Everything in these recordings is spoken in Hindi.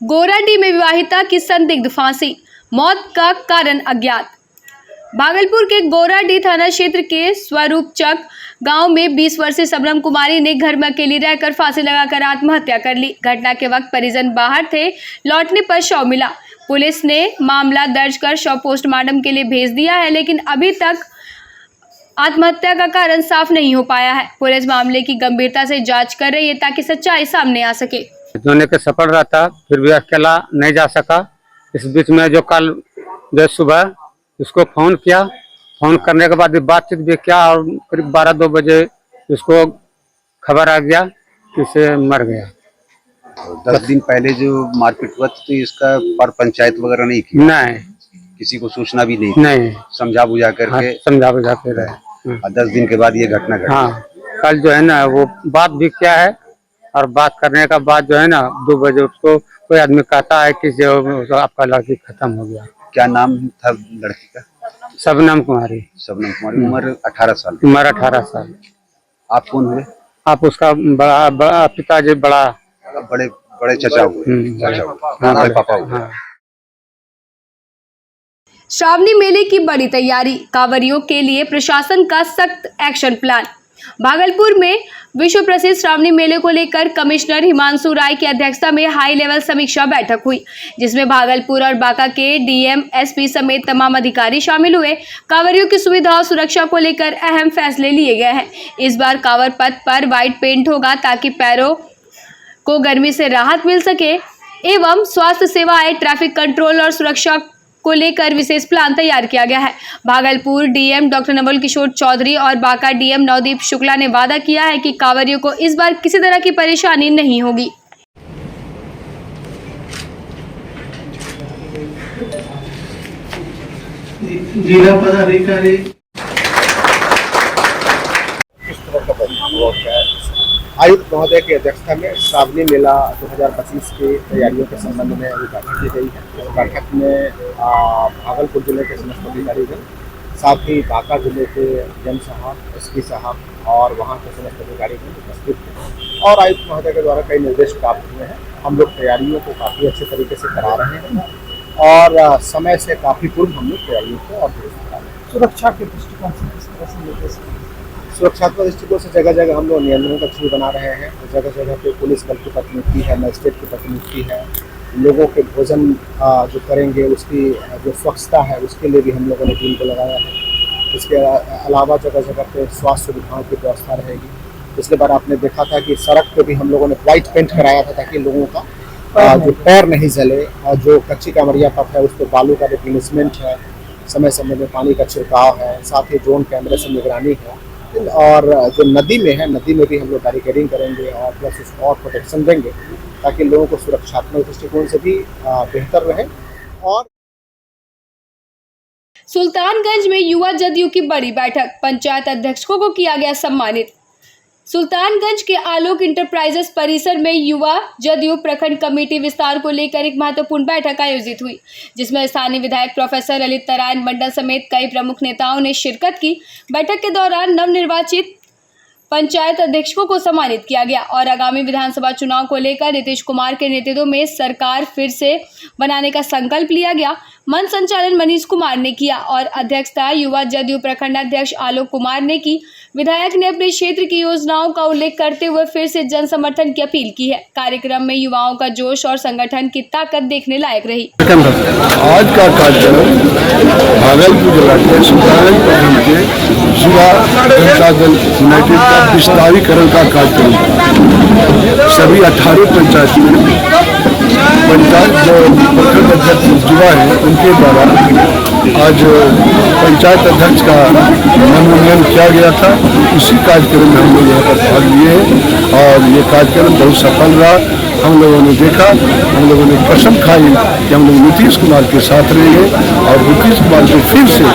गोराडीह में विवाहिता की संदिग्ध फांसी, मौत का कारण अज्ञात। भागलपुर के गोराडीह थाना क्षेत्र के स्वरूपचक गांव में 20 वर्षीय सबनम कुमारी ने घर में अकेली रहकर फांसी लगाकर आत्महत्या कर ली। घटना के वक्त परिजन बाहर थे, लौटने पर शव मिला। पुलिस ने मामला दर्ज कर शव पोस्टमार्टम के लिए भेज दिया है, लेकिन अभी तक आत्महत्या का कारण साफ नहीं हो पाया है। पुलिस मामले की गंभीरता से जांच कर रही है ताकि सच्चाई सामने आ सके। जोने के सफल रहा था, फिर भी अकेला नहीं जा सका। इस बीच में जो कल जो सुबह उसको फोन किया, फोन करने के बाद बातचीत भी किया और करीब 12-2 बजे उसको खबर आ गया कि इसे मर गया। 10 दिन पहले जो मारपीट हुआ तो इसका पर पंचायत वगैरह नहीं की? नहीं, किसी को सूचना भी नहीं? नहीं, समझा बुझा करके? हाँ, समझा बुझा के रहे। 10 दिन के बाद ये घटना घटी। हाँ, कल जो है ना वो बात भी क्या है, और बात करने का बाद जो है ना 2 बजे उसको कोई आदमी कहता है कि जो आपका लड़की खत्म हो गया। क्या नाम था लड़की का? सबनम कुमारी। सबनम कुमारी, उम्र 18 साल। उम्र 18 साल। आप कौन हुए? आप उसका बड़ा पिताजी, बड़े चचा हुए। चाचा हुए, बड़े पापा हुए। हाँ। श्रावणी मेले की बड़ी तैयारी, कांवरियों के लिए प्रशासन का सख्त एक्शन प्लान। भागलपुर में विश्व प्रसिद्ध श्रावणी मेले को लेकर कमिश्नर हिमांशु राय की अध्यक्षता में हाई लेवल समीक्षा बैठक हुई, जिसमें भागलपुर और बांका के डीएम, एसपी समेत तमाम अधिकारी शामिल हुए। कांवरियों की सुविधा और सुरक्षा को लेकर अहम फैसले लिए गए हैं। इस बार कांवर पथ पर व्हाइट पेंट होगा ताकि पैरों को गर्मी से राहत मिल सके, एवं स्वास्थ्य सेवाएं, ट्रैफिक कंट्रोल और सुरक्षा को लेकर विशेष प्लान तैयार किया गया है। भागलपुर डीएम डॉक्टर नवल किशोर चौधरी और बांका डीएम नवदीप शुक्ला ने वादा किया है कि कांवरियों को इस बार किसी तरह की परेशानी नहीं होगी। जिला पदाधिकारी आयुक्त महोदय की अध्यक्षता में श्रावणी मेला 2025 की तैयारियों के संबंध में अभी बैठक की गई है। बैठक में भागलपुर जिले के समस्त अधिकारीगण, साथ ही बांका जिले के एम साहब, एसपी साहब और वहाँ के समस्त अधिकारीगण उपस्थित हैं और आयुक्त महोदय के द्वारा कई निर्देश प्राप्त हुए हैं। हम लोग तैयारियों को काफ़ी अच्छे तरीके से करा रहे हैं और समय से काफ़ी पूर्व हम लोग तैयारियों को और दुरुस्त करा रहे हैं। सुरक्षा के दृष्टिकोण से सुरक्षात्मक दृष्टिकोण से जगह जगह हम लोग नियंत्रण कक्ष बना रहे हैं। जगह जगह पे पुलिस बल की प्रतिनियुक्ति है, मजिस्ट्रेट की प्रतिनियुक्ति है। लोगों के भोजन जो करेंगे उसकी जो स्वच्छता है उसके लिए भी हम लोगों ने टीम को लगाया है। इसके अलावा जगह जगह पे स्वास्थ्य सुविधाओं की व्यवस्था रहेगी। पिछले बार आपने देखा था कि सड़क पे भी हम लोगों ने व्हाइट पेंट कराया था ताकि लोगों का जो पैर नहीं जले, और जो कच्ची कांवरिया पथ है उस पर बालू का रिप्लेसमेंट है, समय समय में पानी का छिड़काव है, साथ ही ड्रोन कैमरे से निगरानी है। और जो नदी में है, नदी में भी हम लोग बैरिकेडिंग करेंगे और प्लस उसको और प्रोटेक्शन देंगे ताकि लोगों को सुरक्षात्मक दृष्टिकोण से भी बेहतर रहे। और सुल्तानगंज में युवा जदयू की बड़ी बैठक, पंचायत अध्यक्षों को किया गया सम्मानित। सुल्तानगंज के आलोक इंटरप्राइजेस परिसर में युवा जदयू प्रखंड कमेटी विस्तार को लेकर एक महत्वपूर्ण बैठक आयोजित हुई, जिसमें स्थानीय विधायक प्रोफेसर ललित नारायण मंडल समेत कई प्रमुख नेताओं ने शिरकत की। बैठक के दौरान नवनिर्वाचित पंचायत अध्यक्षों को सम्मानित किया गया और आगामी विधानसभा चुनाव को लेकर नीतीश कुमार के नेतृत्व में सरकार फिर से बनाने का संकल्प लिया गया। मंच संचालन मनीष कुमार ने किया और अध्यक्षता युवा जदयू प्रखंड अध्यक्ष आलोक कुमार ने की। विधायक ने अपने क्षेत्र की योजनाओं का उल्लेख करते हुए फिर से जन समर्थन की अपील की है। कार्यक्रम में युवाओं का जोश और संगठन की ताकत देखने लायक रही। आज का कार्यक्रम भागलपुर जिला के सुल्तानगंज प्रखंड के युवा जनता दल यूनाइटेड का विस्तारीकरण का कार्यक्रम सभी 18 पंचायत जो प्रखंड अध्यक्ष युवा हैं उनके द्वारा आज पंचायत अध्यक्ष का मनोनयन किया गया था। उसी कार्यक्रम में हम लोग यहाँ पर भाग लिए और ये कार्यक्रम बहुत सफल रहा। हम लोगों ने देखा, हम लोगों ने कसम खाई कि हम लोग नीतीश कुमार के साथ रहेंगे और नीतीश कुमार को फिर से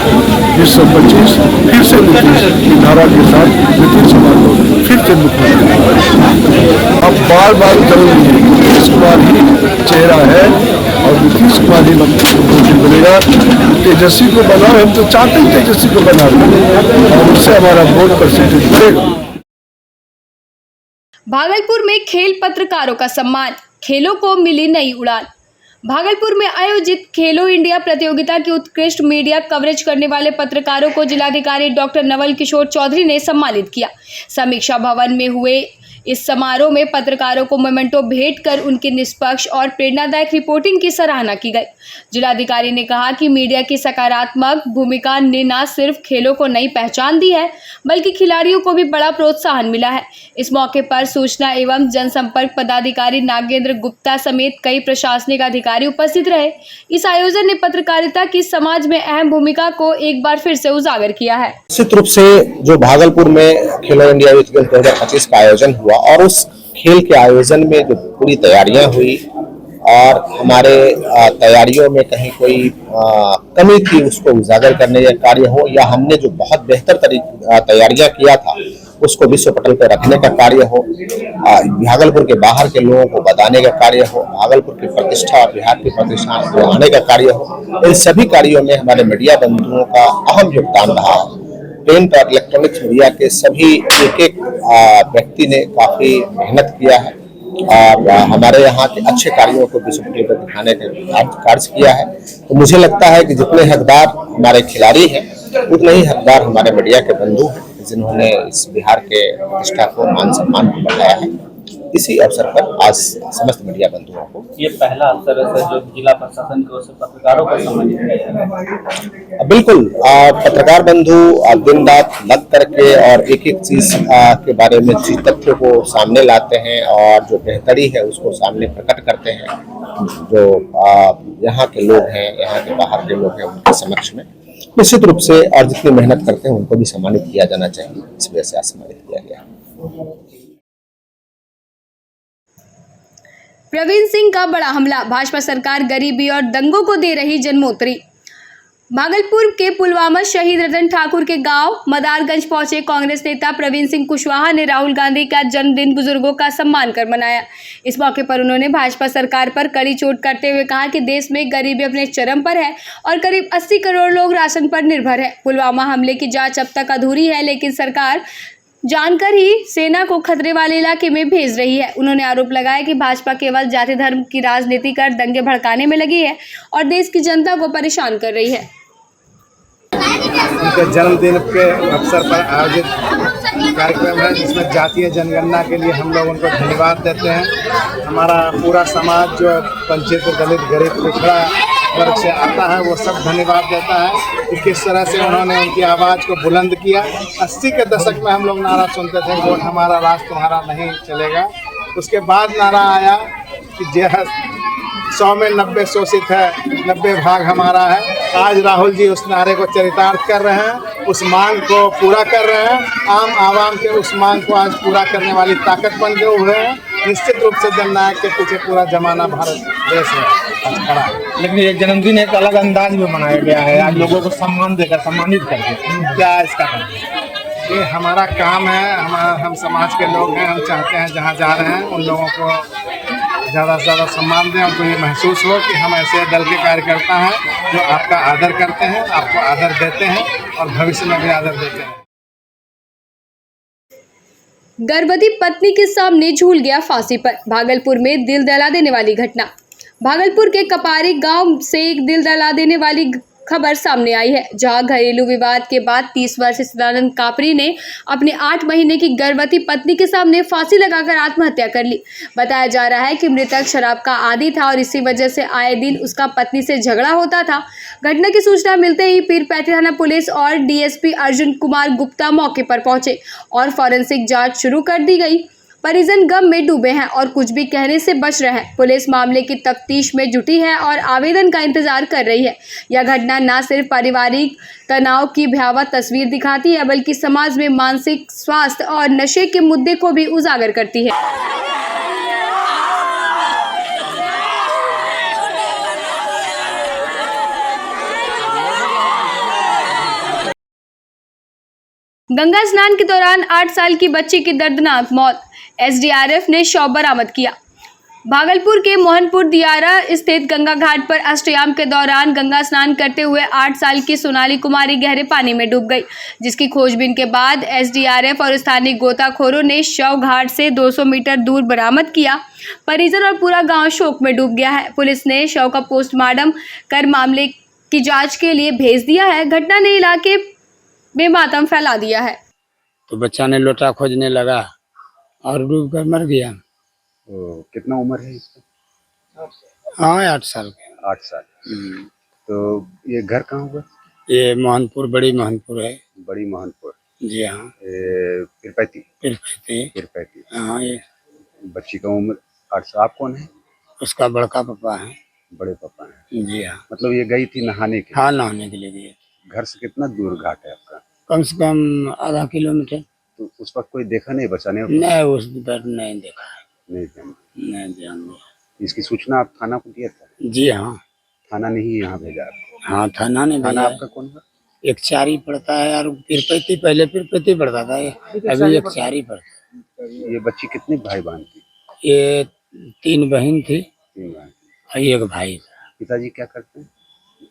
2025 फिर से नीतीश की धारा के साथ नीतीश कुमार को फिर से मुख्यमंत्री अब बार बार करेंगे। नीतीश कुमार ही चेहरा है और नीतीश कुमार ही मुख्यमंत्री बनेगा। तेजस्वी को बनाओ, हम तो चाहते हैं तेजस्वी को बना और उससे हमारा वोट परसेंटेज बढ़ेगा। भागलपुर में खेल पत्रकारों का सम्मान, खेलों को मिली नई उड़ान। भागलपुर में आयोजित खेलो इंडिया प्रतियोगिता की उत्कृष्ट मीडिया कवरेज करने वाले पत्रकारों को जिलाधिकारी डॉक्टर नवल किशोर चौधरी ने सम्मानित किया। समीक्षा भवन में हुए इस समारोह में पत्रकारों को मोमेंटो भेंट कर उनकी निष्पक्ष और प्रेरणादायक रिपोर्टिंग की सराहना की गई। जिलाधिकारी ने कहा कि मीडिया की सकारात्मक भूमिका ने न सिर्फ खेलों को नई पहचान दी है, बल्कि खिलाड़ियों को भी बड़ा प्रोत्साहन मिला है। इस मौके पर सूचना एवं जनसंपर्क पदाधिकारी नागेंद्र गुप्ता समेत कई प्रशासनिक अधिकारी उपस्थित रहे। इस आयोजन ने पत्रकारिता की समाज में अहम भूमिका को एक बार फिर से उजागर किया है। निश्चित रूप से जो भागलपुर में खेलो इंडिया यूथ गेम्स 2025 का आयोजन हुआ और उस खेल के आयोजन में जो पूरी तैयारियां हुई और हमारे तैयारियों में कहीं कोई कमी थी उसको उजागर करने का कार्य हो, या हमने जो बहुत बेहतर तैयारियां किया था उसको विश्व पटल पर रखने का कार्य हो, भागलपुर के बाहर के लोगों को बताने का कार्य हो, भागलपुर की प्रतिष्ठा और बिहार की प्रतिष्ठा बढ़ाने का कार्य हो, इन सभी कार्यों में हमारे मीडिया बंधुओं का अहम योगदान रहा है। प्रिंट और इलेक्ट्रॉनिक्स मीडिया के सभी एक व्यक्ति ने काफी मेहनत किया है और हमारे यहाँ के अच्छे कार्यों को विश्व पटल पर दिखाने का कार्य किया है। तो मुझे लगता है कि जितने हकदार हमारे खिलाड़ी हैं उतने ही हकदार हमारे मीडिया के बंधु हैं, जिन्होंने इस बिहार के प्रतिष्ठा को मान सम्मान को बढ़ाया है। इसी अवसर पर आज समस्त मीडिया बंधुओं को ये पहला अवसर है जो जिला प्रशासन की ओर से पत्रकारों को सम्मानित किया जा रहा है। बिल्कुल, पत्रकार बंधु दिन रात लग करके और एक एक चीज के बारे में तथ्यों को सामने लाते हैं और जो बेहतरी है उसको सामने प्रकट करते हैं। जो यहाँ के लोग हैं, यहाँ के बाहर के लोग हैं, उनके समक्ष में निश्चित रूप से और जितनी मेहनत करते हैं उनको भी सम्मानित किया जाना चाहिए। इस वजह से आज सम्मानित किया गया। प्रवीण सिंह का बड़ा हमला, भाजपा सरकार गरीबी और दंगों को दे रही जन्मोत्तरी। भागलपुर के पुलवामा शहीद रतन ठाकुर के गांव मदारगंज पहुंचे कांग्रेस नेता प्रवीण सिंह कुशवाहा ने राहुल गांधी का जन्मदिन बुजुर्गों का सम्मान कर मनाया। इस मौके पर उन्होंने भाजपा सरकार पर कड़ी चोट करते हुए कहा कि देश में गरीबी अपने चरम पर है और करीब 80 करोड़ लोग राशन पर निर्भर है। पुलवामा हमले की जांच अब तक अधूरी है, लेकिन सरकार जानकर ही सेना को खतरे वाले इलाके में भेज रही है। उन्होंने आरोप लगाया कि भाजपा केवल जाति धर्म की राजनीति कर दंगे भड़काने में लगी है और देश की जनता को परेशान कर रही है। उनके जन्मदिन के अवसर पर आयोजित कार्यक्रम है, जिसमें जातीय जनगणना के लिए हम लोग उनको धन्यवाद देते हैं। हमारा पूरा समाज जो वंचित, दलित, गरीब, पिछड़ा वर्ग से आता है वो सब धन्यवाद देता है कि किस तरह से उन्होंने उनकी आवाज़ को बुलंद किया। 80 के दशक में हम लोग नारा सुनते थे, वोट हमारा राज तुम्हारा नहीं चलेगा। उसके बाद नारा आया कि 100 में 90 शोषित है, 90 भाग हमारा है। आज राहुल जी उस नारे को चरितार्थ कर रहे हैं, उस मांग को पूरा कर रहे हैं। आम आवाम के उस मांग को आज पूरा करने वाली ताकत बन के उभरे हैं। निश्चित रूप से जननायक के पीछे पूरा जमाना भारत देश है खड़ा है। लेकिन ये जन्मदिन एक अलग अंदाज में मनाया गया है, आज लोगों को सम्मान देकर सम्मानित करके, क्या इसका काम? ये हमारा काम है। हम समाज के लोग हैं, हम चाहते हैं जहाँ जा रहे हैं उन लोगों को ज़्यादा से ज़्यादा सम्मान दें। हमको ये महसूस हो कि हम ऐसे दल के कार्यकर्ता हैं जो आपका आदर करते हैं, आपको आदर देते हैं और भविष्य में भी आदर देते हैं। गर्भवती पत्नी के सामने झूल गया फांसी पर, भागलपुर में दिल दहला देने वाली घटना। भागलपुर के कपारी गांव से एक दिल दहला देने वाली खबर सामने आई है, जहां घरेलू विवाद के बाद 30 वर्षीय सदानंद कापरी ने अपने 8 महीने की गर्भवती पत्नी के सामने फांसी लगाकर आत्महत्या कर ली। बताया जा रहा है कि मृतक शराब का आदी था और इसी वजह से आए दिन उसका पत्नी से झगड़ा होता था। घटना की सूचना मिलते ही पीरपैंती थाना पुलिस और डीएसपी अर्जुन कुमार गुप्ता मौके पर पहुंचे और फॉरेंसिक जांच शुरू कर दी गई। परिजन गम में डूबे हैं और कुछ भी कहने से बच रहे हैं। पुलिस मामले की तफ्तीश में जुटी है और आवेदन का इंतजार कर रही है। यह घटना न सिर्फ पारिवारिक तनाव की भयावह तस्वीर दिखाती है, बल्कि समाज में मानसिक स्वास्थ्य और नशे के मुद्दे को भी उजागर करती है। गंगा स्नान के दौरान 8 साल की बच्ची की दर्दनाक मौत, एसडीआरएफ ने शव बरामद किया। भागलपुर के मोहनपुर दियारा स्थित गंगा घाट पर अष्टयाम के दौरान गंगा स्नान करते हुए 8 साल की सोनाली कुमारी गहरे पानी में डूब गई, जिसकी खोजबीन के बाद एसडीआरएफ और स्थानीय गोताखोरों ने शव घाट से 200 मीटर दूर बरामद किया। परिजन और पूरा गांव शोक में डूब गया है। पुलिस ने शव का पोस्टमार्टम कर मामले की जांच के लिए भेज दिया है। घटना ने इलाके में मातम फैला दिया है। तो बच्चा ने लोटा खोजने लगा और डूब कर मर गया। तो कितना उम्र है इसका? हाँ 8 साल के। 8 साल। तो ये घर कहाँ हुआ? ये मोहनपुर, बड़ी मोहनपुर है। बड़ी मोहनपुर। जी हाँ। पिरपैती। पिरपैती। हाँ ये बच्ची का उम्र 8 साल। आप कौन है? उसका बड़का पापा है। बड़े पापा हैं। जी हाँ। मतलब ये गई थी नहाने के? हाँ नहाने के लिए गई। घर से कितना दूर घाट है आपका? कम से कम आधा किलोमीटर। तो उस वक्त कोई देखा नहीं बचाने? नहीं उस पर नहीं देखा है। नहीं ध्यान। नहीं। इसकी सूचना आप थाना को दिया था? जी हाँ। थाना ने ही यहाँ भेजा आपको? हाँ थाना ने। थाना आपका कौन था? एक चारी पड़ता है और पिरपैती, पहले पिरपैती पड़ता था, अभी एक चारी पड़ता है। ये बच्ची कितने भाई बहन थी? ये 3 बहन थी 3 बहन और 1 भाई था। पिताजी क्या करते हैं?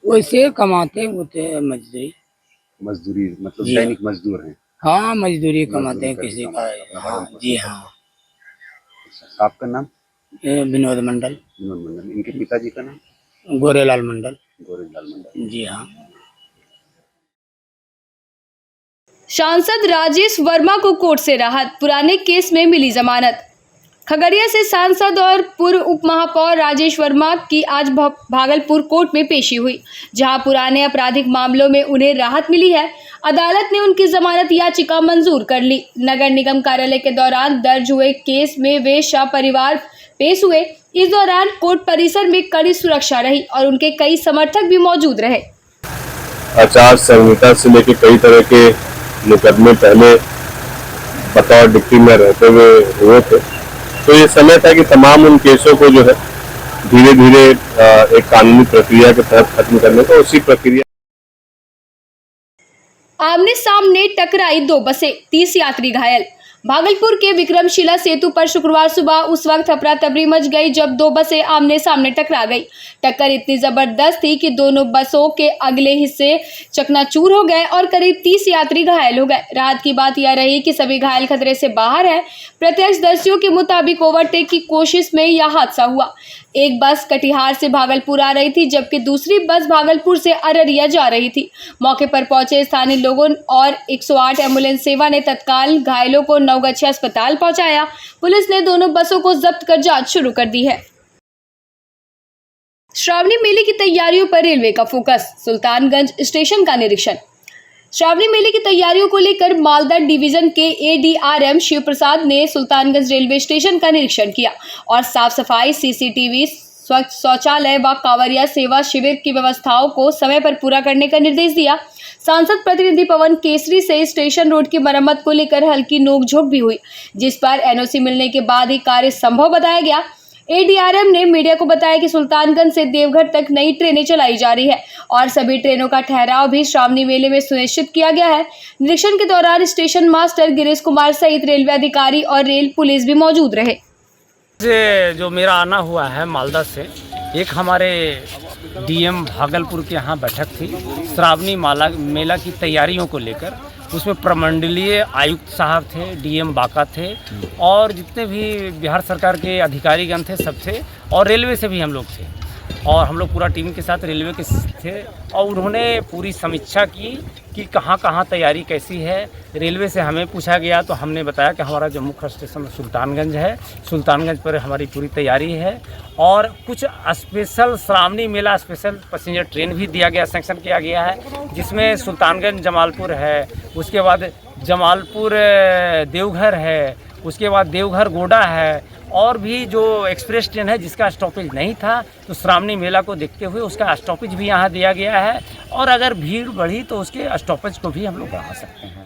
वैसे कमाते होते मजदूरी। मजदूरी मतलब जी। दैनिक मजदूर हैं? हाँ मजदूरी कमाते हैं मजदूरी किसी करके का। हाँ जी हाँ। आपका नाम? ये विनोद मंडल। विनोद मंडल। इनके पिताजी का नाम? गोरेलाल मंडल। गोरेलाल मंडल। जी हाँ। सांसद राजेश वर्मा को कोर्ट से राहत, पुराने केस में मिली जमानत। खगड़िया से सांसद और पूर्व उप महापौर राजेश वर्मा की आज भागलपुर कोर्ट में पेशी हुई, जहां पुराने आपराधिक मामलों में उन्हें राहत मिली है। अदालत ने उनकी जमानत याचिका मंजूर कर ली। नगर निगम कार्यालय के दौरान दर्ज हुए केस में वे शाह परिवार पेश हुए। इस दौरान कोर्ट परिसर में कड़ी सुरक्षा रही और उनके कई समर्थक भी मौजूद रहे। आचार संहिता से लेकर कई तरह के मुकदमे पहले बतौर डिप्टी में रहते हुए हुए थे, तो ये समय था कि तमाम उन केसों को जो है धीरे धीरे एक कानूनी प्रक्रिया के तहत खत्म करने को, उसी प्रक्रिया। आमने सामने टकराई 2 बसें, 30 यात्री घायल। भागलपुर के विक्रमशिला सेतु पर शुक्रवार सुबह उस वक्त अफरा तफरी मच गई जब 2 बसें आमने सामने टकरा गई। टक्कर इतनी जबरदस्त थी कि दोनों बसों के अगले हिस्से चकनाचूर हो गए और करीब 30 यात्री घायल हो गए। राहत की बात यह रही कि सभी घायल खतरे से बाहर है। प्रत्यक्षदर्शियों के मुताबिक ओवरटेक की कोशिश में यह हादसा हुआ। एक बस कटिहार से भागलपुर आ रही थी, जबकि दूसरी बस भागलपुर से अररिया जा रही थी। मौके पर पहुंचे स्थानीय लोगों और 108 एम्बुलेंस सेवा ने तत्काल घायलों को नवगछिया अस्पताल पहुंचाया। पुलिस ने दोनों बसों को जब्त कर जांच शुरू कर दी है। श्रावणी मेले की तैयारियों पर रेलवे का फोकस, सुल्तानगंज स्टेशन का निरीक्षण। श्रावणी मेले की तैयारियों को लेकर मालदा डिवीजन के एडीआरएम शिव प्रसाद ने सुल्तानगंज रेलवे स्टेशन का निरीक्षण किया और साफ सफाई, सीसीटीवी, स्वच्छ शौचालय व कांवरिया सेवा शिविर की व्यवस्थाओं को समय पर पूरा करने का निर्देश दिया। सांसद प्रतिनिधि पवन केसरी से स्टेशन रोड की मरम्मत को लेकर हल्की नोकझोंक भी हुई, जिस पर एनओसी मिलने के बाद ही कार्य संभव बताया गया। एडीआरएम ने मीडिया को बताया कि सुल्तानगंज से देवघर तक नई ट्रेनें चलाई जा रही है और सभी ट्रेनों का ठहराव भी श्रावणी मेले में सुनिश्चित किया गया है। निरीक्षण के दौरान स्टेशन मास्टर गिरीश कुमार सहित रेलवे अधिकारी और रेल पुलिस भी मौजूद रहे। जो मेरा आना हुआ है मालदा से, एक हमारे डीएम भागलपुर के यहाँ बैठक थी श्रावणी मेला की तैयारियों को लेकर। उसमें प्रमंडलीय आयुक्त साहब थे, डीएम बांका थे और जितने भी बिहार सरकार के अधिकारीगण थे सब थे और रेलवे से भी हम लोग थे और हम लोग पूरा टीम के साथ रेलवे के थे और उन्होंने पूरी समीक्षा की कि कहाँ कहाँ तैयारी कैसी है। रेलवे से हमें पूछा गया तो हमने बताया कि हमारा जो मुख्य स्टेशन सुल्तानगंज है, सुल्तानगंज पर हमारी पूरी तैयारी है और कुछ स्पेशल श्रावणी मेला स्पेशल पैसेंजर ट्रेन भी दिया गया, सैंक्शन किया गया है, जिसमें सुल्तानगंज जमालपुर है, उसके बाद जमालपुर देवघर है, उसके बाद देवघर गोडा है और भी जो एक्सप्रेस ट्रेन है जिसका स्टॉपेज नहीं था, तो श्रावणी मेला को देखते हुए उसका स्टॉपेज भी यहाँ दिया गया है और अगर भीड़ बढ़ी तो उसके स्टॉपेज को भी हम लोग बढ़ा सकते हैं।